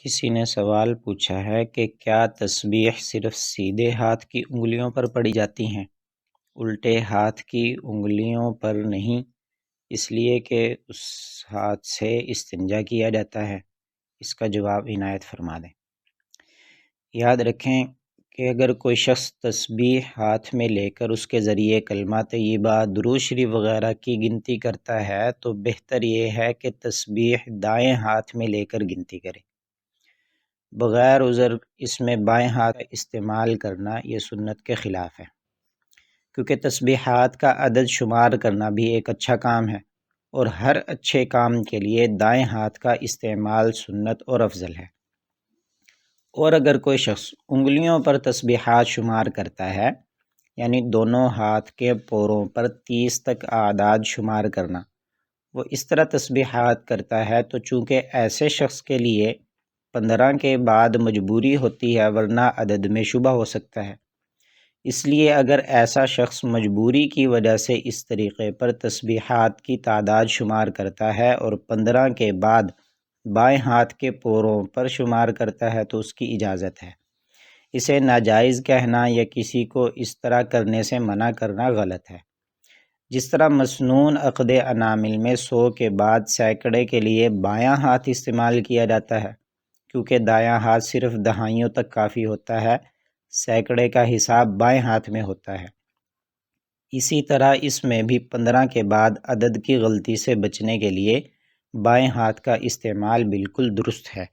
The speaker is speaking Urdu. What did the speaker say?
کسی نے سوال پوچھا ہے کہ کیا تسبیح صرف سیدھے ہاتھ کی انگلیوں پر پڑھی جاتی ہیں، الٹے ہاتھ کی انگلیوں پر نہیں، اس لیے کہ اس ہاتھ سے استنجا کیا جاتا ہے؟ اس کا جواب عنایت فرما دیں۔ یاد رکھیں کہ اگر کوئی شخص تسبیح ہاتھ میں لے کر اس کے ذریعے کلمہ طیبہ، درود شریف وغیرہ کی گنتی کرتا ہے تو بہتر یہ ہے کہ تسبیح دائیں ہاتھ میں لے کر گنتی کرے۔ بغیر عذر اس میں بائیں ہاتھ کا استعمال کرنا یہ سنت کے خلاف ہے، کیونکہ تسبیحات کا عدد شمار کرنا بھی ایک اچھا کام ہے، اور ہر اچھے کام کے لیے دائیں ہاتھ کا استعمال سنت اور افضل ہے۔ اور اگر کوئی شخص انگلیوں پر تسبیحات شمار کرتا ہے، یعنی دونوں ہاتھ کے پوروں پر 30 تک اعداد شمار کرنا، وہ اس طرح تسبیحات کرتا ہے تو چونکہ ایسے شخص کے لیے 15 کے بعد مجبوری ہوتی ہے، ورنہ عدد میں شبہ ہو سکتا ہے۔ اس لیے اگر ایسا شخص مجبوری کی وجہ سے اس طریقے پر تسبیحات کی تعداد شمار کرتا ہے اور 15 کے بعد بائیں ہاتھ کے پوروں پر شمار کرتا ہے تو اس کی اجازت ہے۔ اسے ناجائز کہنا یا کسی کو اس طرح کرنے سے منع کرنا غلط ہے۔ جس طرح مسنون عقد انامل میں 100 کے بعد سینکڑے کے لیے بایاں ہاتھ استعمال کیا جاتا ہے، کیونکہ دایاں ہاتھ صرف دہائیوں تک کافی ہوتا ہے، سینکڑے کا حساب بائیں ہاتھ میں ہوتا ہے۔ اسی طرح اس میں بھی 15 کے بعد عدد کی غلطی سے بچنے کے لیے بائیں ہاتھ کا استعمال بالکل درست ہے۔